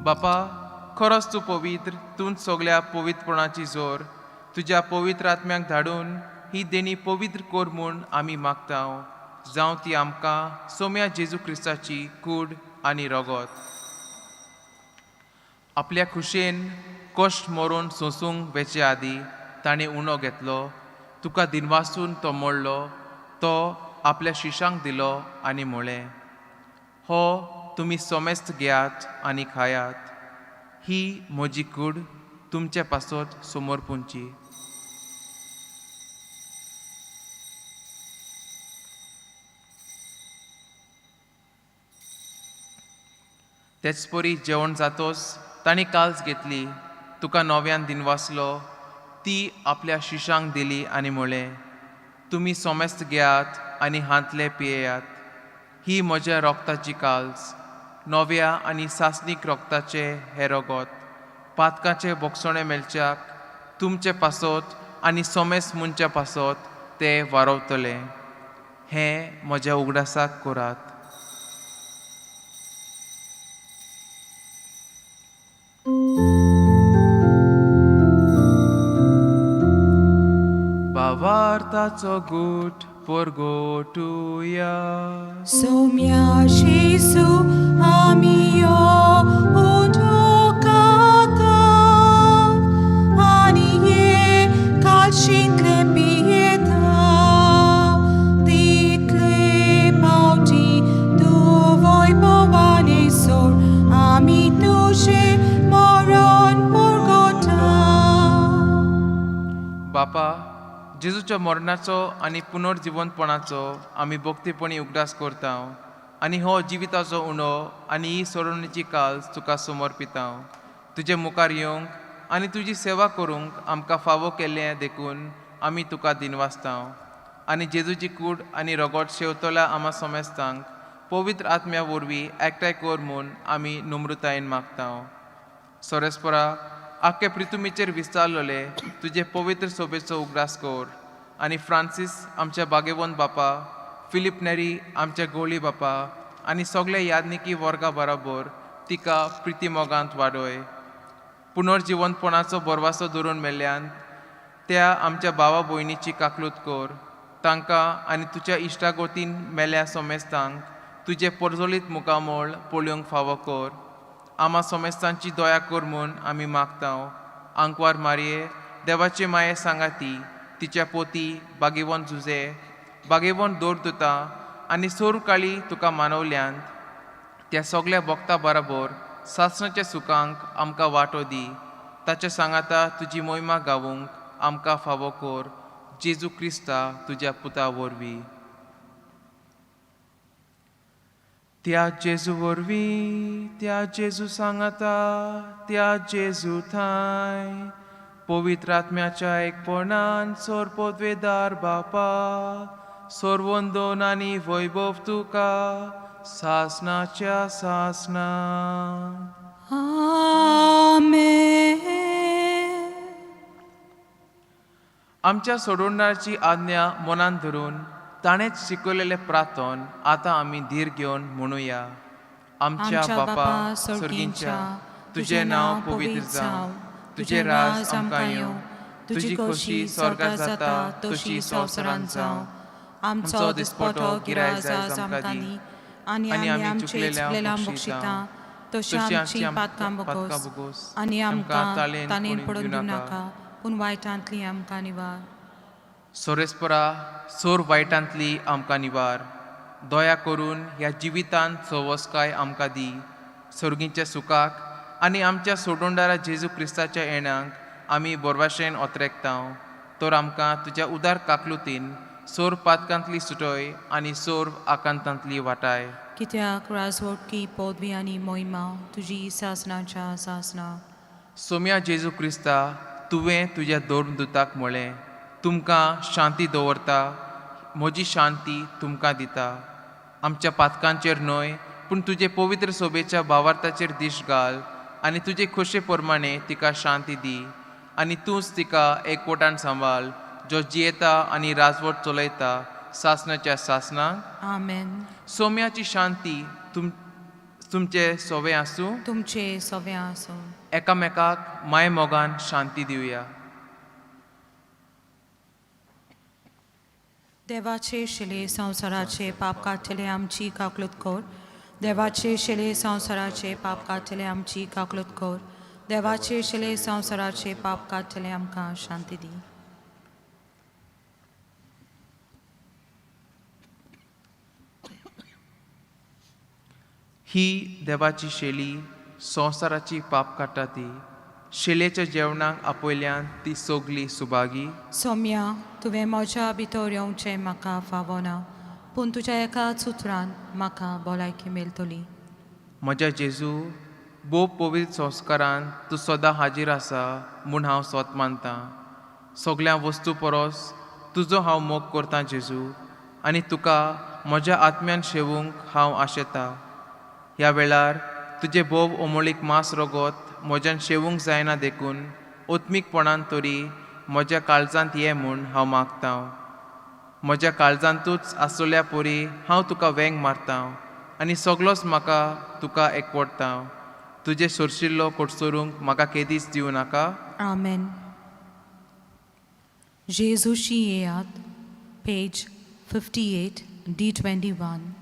बापा, खरोच तूं पवित्र, तूंच सगळ्या पवित्रपणाची जोर. तुज्या पवित्र आत्म्याक धाडून ही देणी पवित्र कोर म्हूण आमी मागतांव. जावं ती आमकां सोम्या जेजू क्रिस्ताची कूड आनी रगत. आपल्या खुशेन कश्ट मरून सोंसूंक वेचे आदीं ताणें उणो घेतलो. तुका दिनवासून तो मोडलो. तो आपल्या शिशांक दिलो आनी म्हळें, हो तुमी सोमेस्त घेयात आनी खायात. ही म्हजी कूड तुमचे पासत समोर पुंची. तेच परी जेवण जातोच तांणी काल्ज घेतली. तुका नव्यान दिनवासलो. ती आपल्या शिशांक दिली आनी म्हळें, तुमी सोमेस्त घेयात आनी हांतले पियेयात. ही म्हज्या रोगताची काल्ज, नव्या आनी सासणीक रोगताचे हे रगत. पातकाचे बोगसणे मेलच्याक तुमचे पासत आनी सोमेस्त मुनच्या पासत ते वारवतले. हें म्हज्या उगडासाक करात. भावार्थाचो गूट परगोटुया. सोम्या जेजू आमी यो उठोकाता आनी ये कालशींतले पियेता. तितले पावटी तूं वैभवाने सोर आमी तुजे मरण परगोटा. बापा, जेजूच्या मरणाचो आनी पुनर्जिवंतपणाचो आमी भक्तीपणी उगडास करतांव आनी हो जिविताचो उणो आनी ही सोडणीची काल्ज तुका समर्पितांव. तुजे मुखार येवंक आनी तुजी सेवा करूंक आमकां फावो केल्लें देखून आमी तुका दिनवासतांव. आनी जेजूची कूड आनी रगत शेवतल्या आमा सोमेस्तांक पवित्र आत्म्या वरवीं एकठांय कर म्हूण आमी नम्रतायेन मागतांव. सोरेस्परा, आख्खे पृथ्वीचेर विस्तारलोले तुजे पवित्र सोबेचो उगडास कर. आनी फ्रांसीस आमच्या बागेवंत बापा, फिलीप नेरी आमच्या गोळी बापा आनी सगळे यादनिकी वर्गा बरोबर तिका प्रिती मोगांत वाडय. पुनर्जिवंतपणाचो बरवासो धरून मेल्ल्यान त्या आमच्या भावा भयणीची काकलूत कर. तांकां आनी तुज्या इश्टागोतीन मेल्या सोमेस्तांक तुजे परजोलीत मुखामोळ पळोवंक फावो कर. आमा सोमेस्तांची दया कर म्हूण आमी मागतांव. आंकवार मारये, देवाचे माये सांगाती, तिच्या पोती बागेवंत जुजे, बागेवंत दोरदुता आनी सोर काळी तुका मानवल्यान त्या सगळ्या भक्तां बरोबर सासणाच्या सुखांक आमकां वांटो दी. ताच्या सांगाता तुजी मोहिमा गावूंक आमकां फावो कर. जेजू क्रिस्ता तुज्या पुता वरवीं. त्या जेजू वरवीं, त्या जेजू सांगाता, त्या जेजू थाय पवित्र आत्म्याच्या एकपणान सोर पदवेदार बापा सोरवंदोन आनी वैभव तुका सासनाच्या सासना. आमेन. आमच्या सोडवणाची आज्ञा मनान धरून ताणेच शिकवलेले प्रार्थन आता आमी धीर घेवन म्हणुया. आमच्या बापा स्वर्गींच्या तुझे नाव पवित्र जावं, तुझे राज आमकां येवं, तुजी खोशी स्वर्गात जाता तशी संवसारांत जावं. आमचो दिसपटो गिराय आज आमकां दी आनी आमी आमचे चुकलेल्यांक बक्षिता तशी आमची पातकां बगोस आनी आमकां ताणेन पडून दिवं नाका पूण वायटांतली आमकां निवार. सोरेस्परा सोर वायटांतली आमकां निवार. दया करून ह्या जिवितांत सवस्काय आमकां दी. सर्गीच्या सुखाक आनी आमच्या सोडवणारा जेजू क्रिस्ताच्या येण्याक आमी बोरभाशेन ओतरेकतांव. तर आमकां तुज्या उदार काकलुतीन सोर पातकांतली सुटय आनी सोर आकांतांतली वाटाय. कित्याक राजवटकी पदवी आनी मोहिमा तुजी सासनाच्या सासना. सोम्या जेजू क्रिस्ता तुवें तुज्या दोरदुताक म्हळें, तुमकां शांती दवरता, म्हजी शांती तुमकां दिता. आमच्या पातकांचेर न्हय पूण तुजे पवित्र सोबेच्या भावार्थाचेर दिश घाल आनी तुजे खोशे प्रमाणे तिका शांती दी आनी तूंच तिका एकवटान सांबाळ जो जियेता आनी राजवट चलयता सासनाच्या सासनाक. आमेन. सोम्याची शांती तुमचे सोवे आसूं. तुमचे सवे आसूं. एकामेकाक माय मोगान शांती दिवया. देवाचे शिले संवसाराचे पाप काडटले आमची काकलूत कोर. देवाचे शिले संवसाराचे पाप काडटले आमची काकलूत कोर. देवाचे शिले संवसाराचे पाप काडटले आमकां शांती दी. ही देवाची शेली संवसाराची पाप काडटा ती. शेलेच्या जेवणाक आपयल्यान ती सोगली सुभागी. सौम्या तुवें म्हज्या भितर येवचें म्हाका फावना पूण तुज्या एकाच उतरान म्हाका भलायकी मेळटली. म्हज्या जेजू भोव पवित्र संस्कारान तूं सदां हाजीर आसा म्हूण हांव स्वत मानतां. सगळ्या वस्तू परस तुजो हांव मोग करतां जेजू आनी तुका म्हज्या आत्म्यान शेवूंक हांव आशेतां. ह्या वेळार तुजे भोव अमोळीक मांस रगत म्हज्यान शेवूंक जायना देखून ओत्मीकपणान तरी म्हज्या काळजांत ये म्हूण हांव मागतां. म्हज्या काळजांतूच आसलेल्या परी हांव तुका वेंग मारतां आनी सगळोच म्हाका तुका एकवटतां. तुजे सोरशिल्लो कोडसोरूंक म्हाका केदीच दिवं नाका. आमेन. जेजूशी येयात. Page 58 D21.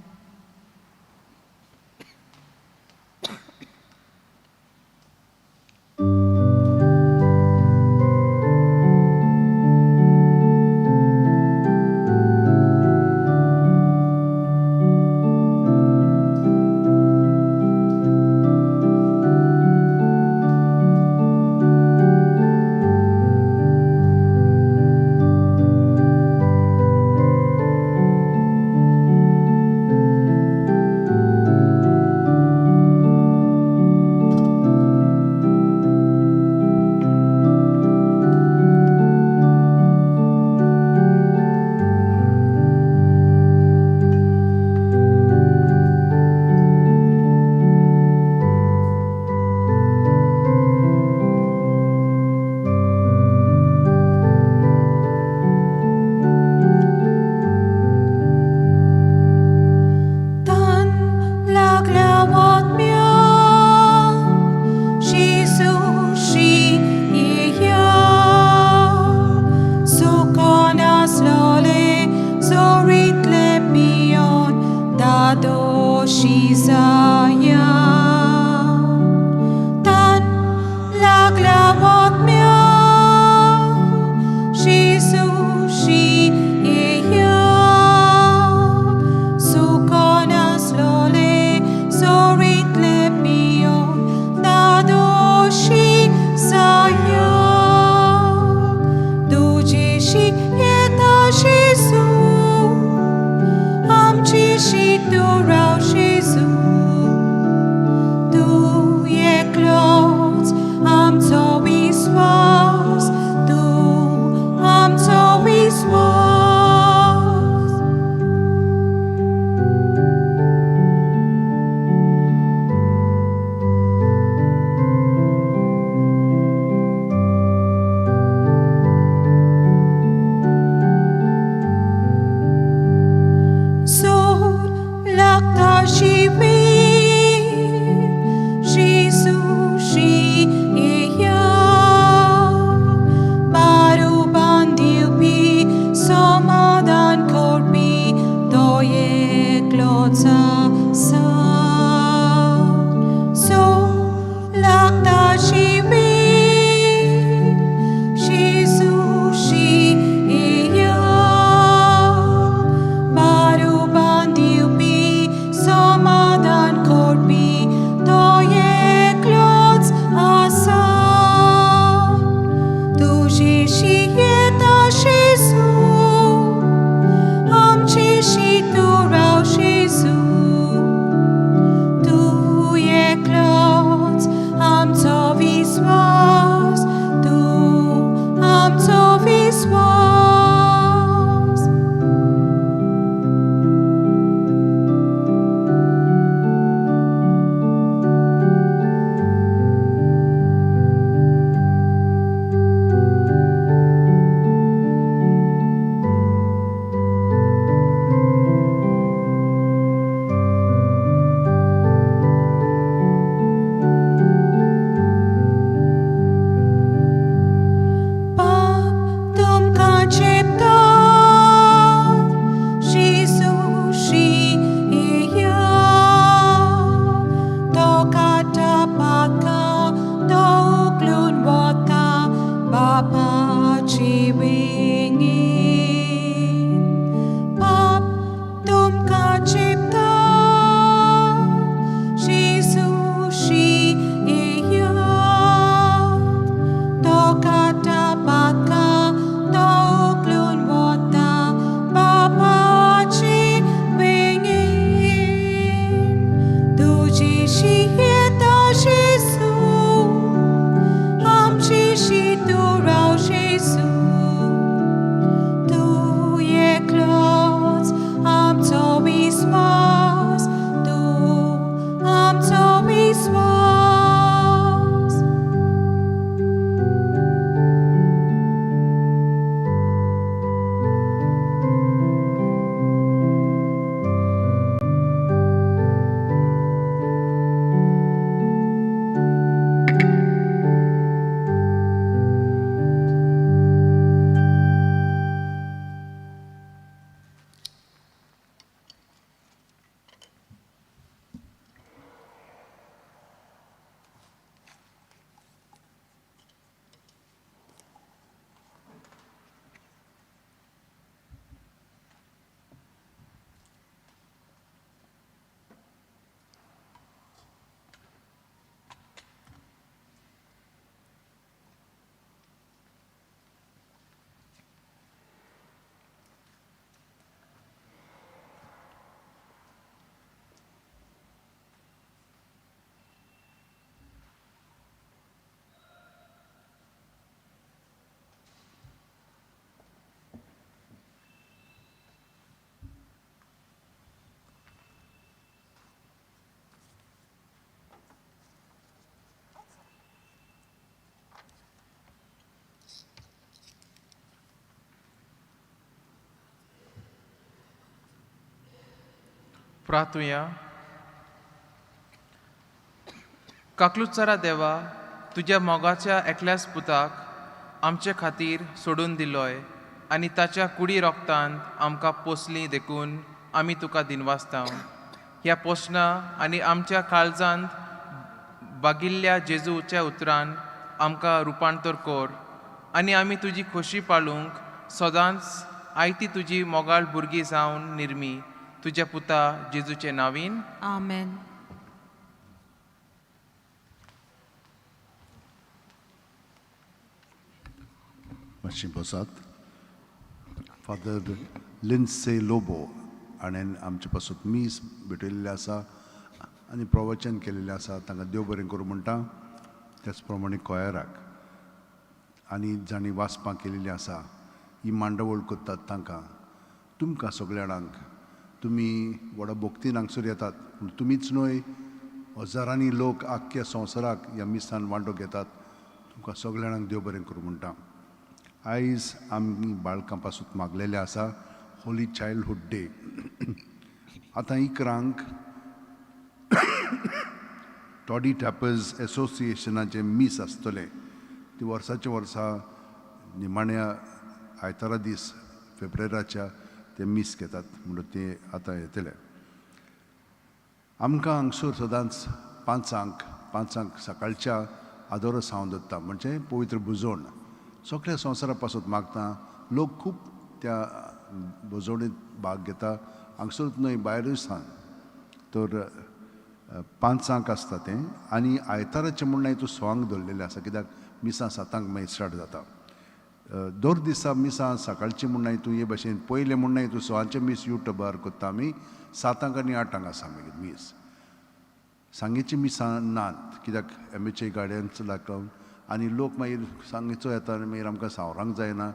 प्रार्थुया. काकलुचारा देवा, तुज्या मोगाच्या एकल्याच पुताक आमचे खातीर सोडून दिलोय आनी ताच्या कुडी रोगतांत आमकां पोसली देखून आमी तुका दिनवासतांव. ह्या पोसना आनी आमच्या काळजांत बागिल्ल्या जेजूच्या उतरान आमकां रुपांतर कोर आनी आमी तुजी खोशी पाळूंक सदांच आयती तुजी मोगाळ भुरगीं जावन निर्मी तुज्या पुता जेजूचे नांवीन. आमेन. मातशी बसात. फादर लिन्से लोबो हाणें आमचे पासून मीस भेटयल्ले आसा आनी प्रवचन केलेलें आसा. तांकां देव बरें करूं म्हणटा. त्याच प्रमाणे कोयराक आनी जाणी वाचपां केलेलीं आसा ही मांडवळ करतात तांकां. तुमकां सगळ्या जाणांक तुमी व्हडा भोक्तीन हांगसर येतात पूण तुमीच न्हय हजारांनी लोक आख्ख्या संवसाराक ह्या मिसान वांटो घेतात. तुमकां सगळ्या जाणांक देव बरें करूं म्हणटा. आयज आमी बाळकां पासून मागलेले आसा होली चायल्डहूड डे. आतां इकरांक टॉडी टॅपर्स एसोसिएशनाचे मीस आसतले. ती वर्साच्या वर्सा निमाण्या आयतारा दीस फेब्रुवारीच्या ते मीस घेतात म्हणून ते आतां येतले. आमकां हांगसर सदांच पांचांक सकाळच्या आदोरस हांव दत्ता म्हणजे पवित्र बुजोवण सगळ्या संवसारा पासून मागता. लोक खूब त्या बुजोवणेंत भाग घेता. हांगसरूच न्हय भायरूय सान तर 5 आसता तें आनी आयताराचें म्हणून तूं 6 दवरलेलें आसा कित्याक मिसां 7 मागीर स्टार्ट जाता. दर दिसा मिसां सकाळची म्हणून तूं हे भाशेन पयलें म्हणून तूं 6 मीस युट्यूबार करता आमी 7 आनी 8 आसा मागीर मीस. सांगेची मिसां नात कित्याक एमएचए गाड्यांच लागून आनी लोक मागीर सांगेचो येता आनी मागीर आमकां सावरांक जायना.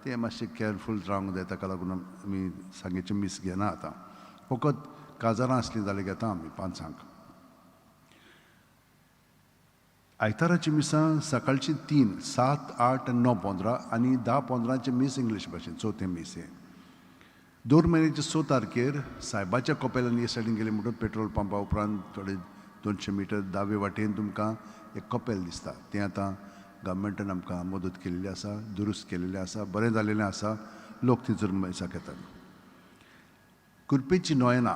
ते मातशें केअरफूल रावंक जाय ताका लागून आमी सांगेची मीस घेना. आतां फकत काजारां आसलीं जाल्यार घेता आमी 5. आयताराची मिसां सकाळची 3, 7, 8, 9, 15 आनी 10, 15चे मीस इंग्लीश भाशेन 4थें मीस हे. दर म्हयन्याच्या 6 तारखेर सायबाच्या कपेलांनी हे सायडीन गेले म्हणटून पेट्रोल पंपा उपरांत थोडे 200 मिटर दावे वाटेन तुमकां एक कपेल दिसता. तें आतां गव्हर्मेंटान आमकां मदत केल्ली आसा, दुरुस्त केल्लें आसा, बरें जाल्लेलें आसा. लोक थंयसर मिसाक येतात. कुरपेची नोयना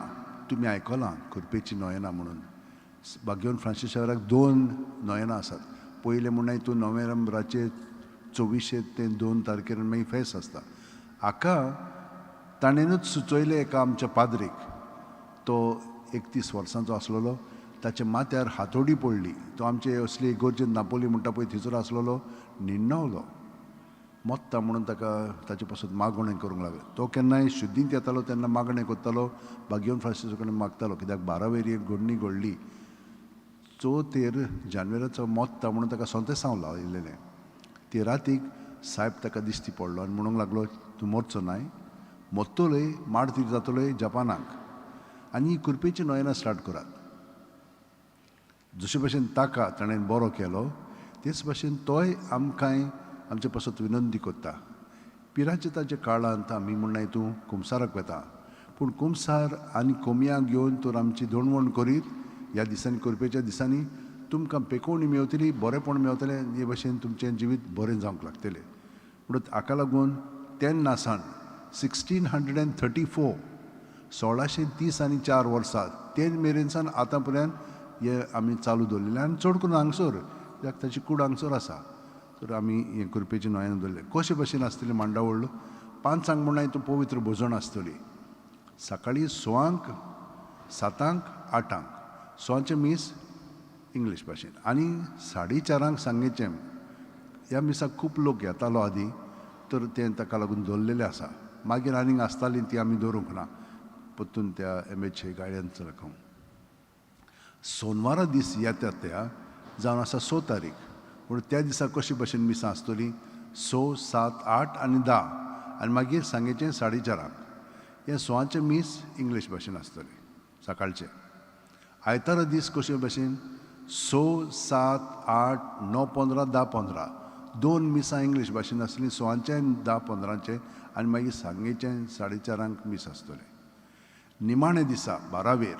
तुमी आयकलां. कुरपेची नोयना म्हणून बागेवन फ्रांसीस शाराक 2 नोयना आसात. पयलें म्हणून तूं नोव्हेंबराचे 24 ते 2 तारखेर मागीर फेस्त आसता. हाका ताणेनूच सुचयलें एका आमच्या पाद्रीक. तो 31 वर्सांचो आसलेलो. ताच्या माथ्यार हातोडी पडली. तो आमचे असली इगोर्जेंत नापोली म्हणटा पळय थंयसर आसलेलो. निन्नावलो मोत्ता म्हणून ताका ताचे पासून मागणें करूंक लागलो. तो केन्नाय शुद्धींत येतालो तेन्ना मागणें करतालो. बागेवन फ्रांसीसा कडेन मागतालो कित्याक 12 वेरी एक घडणी घडली. 4 जानेवारीचो मोत्ता म्हणून ताका सोंतें सावन लायिल्लें. ते रातीक सायब ताका दिश्टी पडलो आनी म्हणूंक लागलो तूं मरचो नाय, मोत्तोलय माड ती जातोलय जपानाक आनी कुरपेची नोयना स्टार्ट करात. जशे भशेन ताका ताणें बरो केलो तेच भशेन तोय आमकांय आमचे पासून विनंती करता. पिराच्या ताच्या काळांत आमी म्हणून तूं कुमसाराक वता पूण कुमसार आनी कोमयां घेवन तर आमची धोणवण करीत. ह्या दिसांनी कुरपेच्या दिसांनी तुमकां पेकोवणी मेवतली, बरेंपण मेवतलें. हे भशेन तुमचें जिवीत बरें जावंक लागतलें. म्हणून हाका लागून तेन्ना सावन 1634 1630 आनी 4 वर्सां ते मेरेन सावन आतां पर्यंत हे आमी चालू दवरलेलें आनी चड करून हांगसर कित्याक ताची कूड हांगसर आसा. तर आमी हे कुरपेची नोयना दवरले. कशे भशेन आसतलें मांडावळ 5 म्हणून तूं पवित्र भोजन आसतली. सकाळीं 6, 7, 8 6चे मीस इंग्लीश भाशेन आनी 4:30 सांगेचें. ह्या मिसाक खूब लोक येतालो आदीं तर तें ताका लागून दवरलेलें आसा. मागीर आनीक आसतालीं ती आमी दवरूंक ना परतून त्या एमएचए गाड्यांचो लागून. सोनवारा दीस येता त्या जावन आसा 6 तारीख. पूण त्या दिसा कशी भशेन मिसां आसतलीं 6, 7, 8 आनी 10 आनी मागीर सांगेचें 4:30. हे 6चे मीस इंग्लीश भाशेन आसतलें सकाळचें. आयतारा दीस कशे भशेन 6, 7, 8, 9, 15, 10, 15 2 मिसां इंग्लीश भाशेन आसलीं 6चे आनी 10, 15चे आनी मागीर सांगेचें 4:30 मीस आसतलें. निमाणे दिसा 12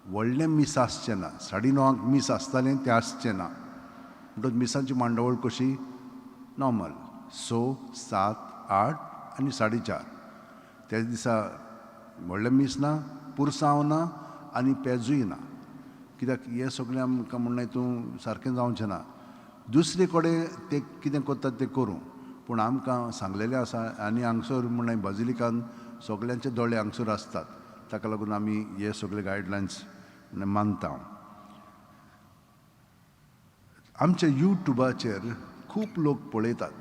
व्हडलें मीस आसचें ना 9:30 मीस आसतालें तें आसचें ना म्हणटच मिसांची मांडावळ कशी नॉर्मल 6, 7, 8 आनी 4:30 त्याच दिसा व्हडलें मीस ना पुरसांव ना आनी पेजूय ना कित्याक हें सगळें आमकां म्हणलें हितून सारकें जावचें ना दुसरे कडेन ते कितें करतात तें करूं पूण आमकां सांगलेलें आसा आनी हांगसर म्हणलें बाजिलिकान सगळ्यांचे दोळे हांगसर आसतात ताका लागून आमी हे सगळे गायडलायन्स मानता आमच्या यूट्यूबाचेर खूब लोक पळयतात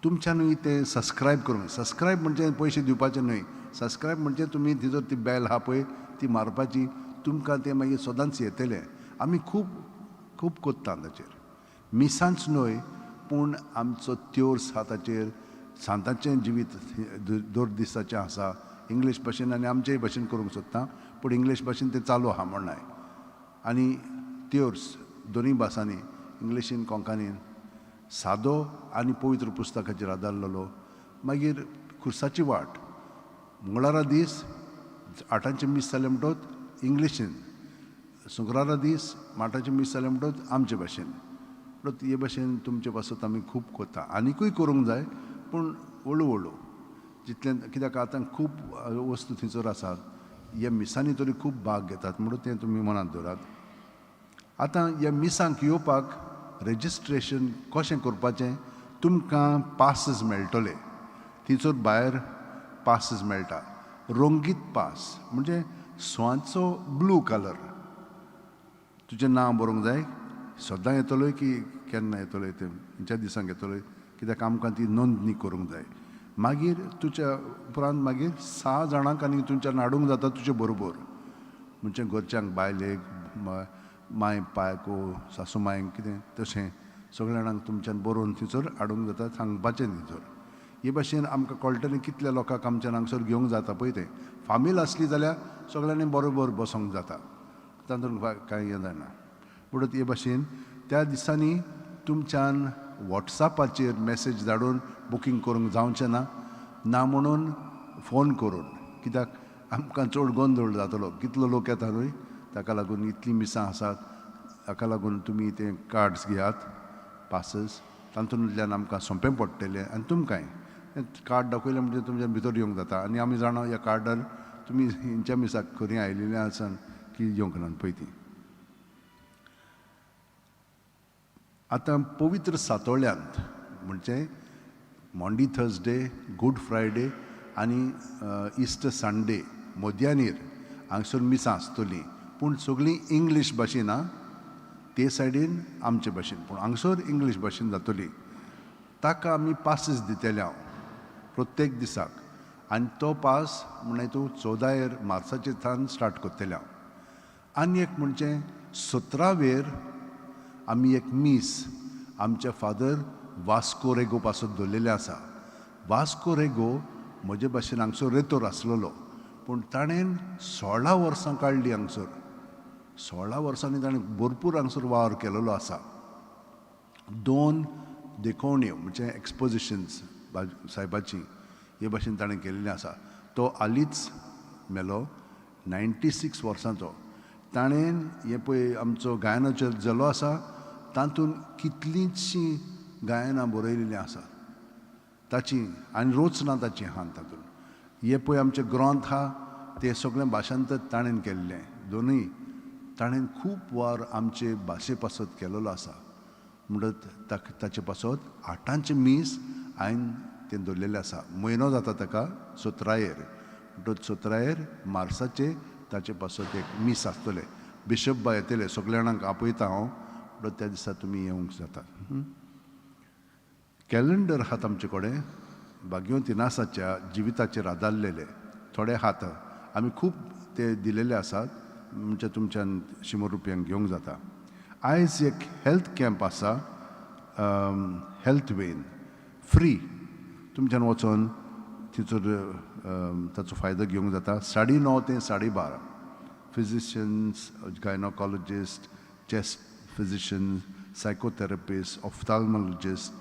तुमच्यानूय तें सबस्क्रायब करूंक सबस्क्रायब म्हणजे पयशे दिवपाचे न्हय सबस्क्रायब म्हणजे तुमी तिजोर ती बॅल आहा पळय ती मारपाची तुमकां तें मागीर सदांच येतलें आमी खूब खूब कोत्ता ताचेर मिसांच न्हय पूण आमचो त्योर्स हा ताचेर सांताचें जिवीत 2 दिसाचें आसा इंग्लीश भाशेन आनी आमचेय भाशेन करूंक सोदता पूण इंग्लीश भाशेन तें चालू आहा म्हणनाय आनी त्योर्स दोनूय भासांनी इंग्लिशीन कोंकणीन सादो आनी पवित्र पुस्तकाचेर आदारलेलो मागीर खुर्साची वाट मंगळारा दीस 8चे मीस जाले म्हणटच इंग्लिशीन शुक्रारा दीस 8चे मीस जाले म्हणटच आमचे भाशेन म्हणटच हे भाशेन तुमचे पासत आमी खूब कोत्ता आनिकूय करूंक जाय पूण हळू हळू जितलें कित्याक आतां खूब वस्तू थंयसर आसात ह्या मिसांनी तरी खूब भाग घेतात म्हणून तें तुमी मनांत दवरात आतां ह्या मिसांक येवपाक रेजिस्ट्रेशन कशें करपाचें तुमकां पासीस मेळटले थंयसर भायर पासीस मेळटा रंगीत पास म्हणजे स्वांचो ब्लू कलर तुजें नांव बरोवंक जाय सद्दां येतलोय की केन्ना येतलोय तें खंयच्या दिसांक येतलोय कित्याक आमकां ती नोंदणी करूंक जाय मागीर तुज्या उपरांत मागीर 6 जाणांक आनी तुमच्यान हाडूंक जाता तुजे बरोबर म्हणजे घरच्यांक बायलेक माय पायको सासू मायक कितें तशें सगळ्या जाणांक तुमच्यान बरोवन थंयसर हाडूंक जाता सांगपाचें थंयसर हे भाशेन आमकां कळटलें कितल्या लोकांक आमच्यान हांगसर घेवंक जाता पळय तें फामील आसली जाल्यार सगळ्यांनी बरोबर बसोंक जाता तातूंत कांय हें जायना म्हणून हे भाशेन त्या दिसांनी तुमच्यान वॉट्सॅपाचेर मॅसेज धाडून बुकींग करूंक जावचें ना म्हणून फोन करून कित्याक आमकां चड गोंदळ जातलो कितलो लोक येता न्हय ताका लागून इतलीं मिसां आसात हाका लागून तुमी ते कार्ड्स घेयात पासीस तातूंतल्यान आमकां सोंपें पडटलें आनी तुमकांय कार्ड दाखयलें म्हणजे तुमच्या भितर येवंक जाता आनी आमी जाणा ह्या कार्डार तुमी हेंच्या मिसाक खरीं आयिल्लीं आसन की येवंक ना पळय तीं आतां पवित्र सातोळ्यांत म्हणजे मॉन्डी थर्सडे गूड फ्रायडे आनी इस्टर संडे मोदयानीर हांगसर मिसां आसतलीं पूण सगळीं इंग्लीश भाशेन आहा ते सायडीन आमचे भाशेन पूण हांगसर इंग्लीश भाशेन जातली ताका आमी पासीस दितले हांव प्रत्येक दिसाक आनी तो पास म्हणल्यार तूं 14 मार्चाचेर थान स्टार्ट करतलें हांव आनी एक म्हणजे 17 आमी एक मीस आमच्या फादर वास्को रेगो पासून दवरलेले आसा वास्को रेगो म्हजे भाशेन हांगसर रेतोर आसलेलो पूण ताणें 16 वर्सां काडलीं हांगसर 16 वर्सांनी ताणें भरपूर हांगसर वावर केलेलो आसा 2 देखोवण्यो म्हणजे एक्सपोजिशन्स सायबाची हे भाशेन ताणें केल्लें आसा तो हालींच मेलो 96 वर्सांचो ताणें हे पळय आमचो गायनाचो जलो आसा तातूंत कितलींचशीं गायनां बरयलेलीं आसात ताची आनी रोचना ताची आहा तातूंत हे पळय आमचे ग्रंथ आहा ते सगळें भाशांतर ताणें केल्लें दोनूय ताणें खूब वार आमचे भाशे पासत केलेलो आसा म्हणटत ताचे पासत 8चे मीस हांवें तें दवरलेलें आसा म्हयनो जाता ताका 17 म्हणटत 17 मार्चाचे ताचे पासत एक मीस आसतलें बिशप बाय येतले सगळ्या जाणांक आपयता हांव म्हणटत त्या दिसा तुमी येवंक जाता कॅलेंडर आहात आमचे कडेन भाग्यवंतिनासाच्या जिविताचेर आदारलेले थोडे हात आमी खूब ते दिलेले आसात म्हणजे तुमच्यान 100 रुपयांक घेवंक जाता आयज एक हेल्थ कॅम्प आसा हेल्थ वेन फ्री तुमच्यान वचोन थंयसर ताचो फायदो घेवंक जाता 9:30 ते 12:30 फिजिशियन्स गायनोकॉलॉजिस्ट चेस्ट फिजिशियन सायकोथेरपिस्ट ऑफ्थाल्मोलॉजिस्ट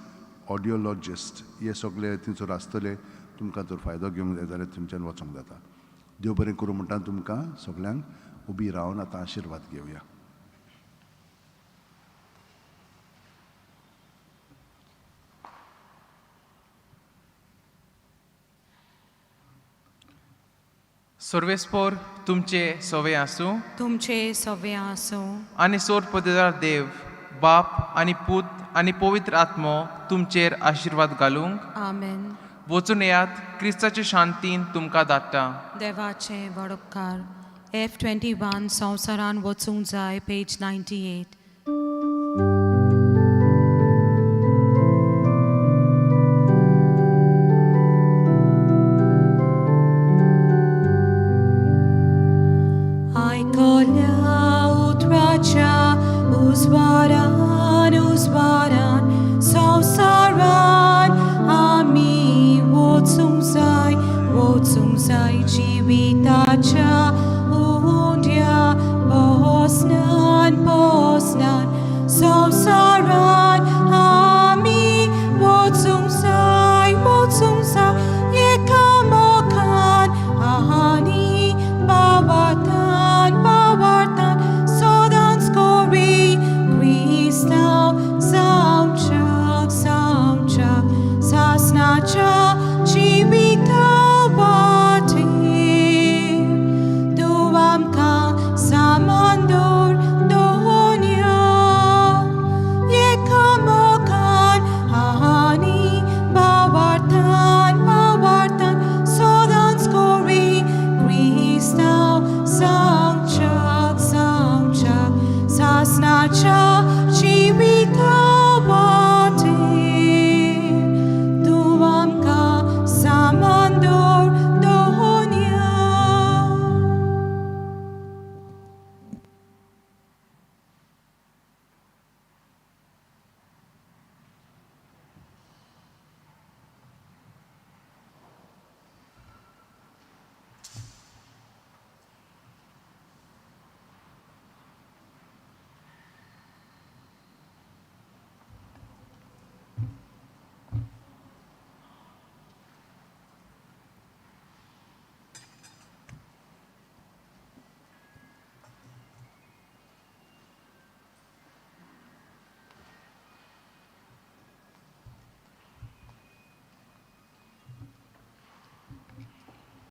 ऑडियोलॉजिस्ट हे सगळे थंयसर आसतले तुमकां तर फायदो घेवंक जाय जाल्यार तुमच्यान वचोंक जाता देव बरें करूं म्हणटा तुमकां सगल्यांक उबी रावन आतां आशिर्वाद घेवया. सर्वेस्पोर तुमचे सवे आसूं तुमचे सव्य आसूं आनी सोर पदवीदार देव बाप आनी पूत आनी पवित्र आत्मो तुमचेर आशिर्वाद घालूंक आमेन. वचून येयात क्रिस्ताचे शांतीन तुमकां धाडटा. देवाचे व्हड उपकार. F21 संवसारान वचूंक जाय, page 98. Aikolia utracha uzwaran uzwaran संवसारान आमी वचूंक जाय जिविताच्या उंड्या पोसनान संवसारान आमी वचूंक जाय एकामेकान आनी बावरतान सदांच कोरी क्रिस्तांव जावंक सासणाच्या जिविता वाटेर तूं आमकां सामान दोनया एकामेकान आनी बावरतान सदांच कोरी क्रिस्तांव जावंक सासणाच्या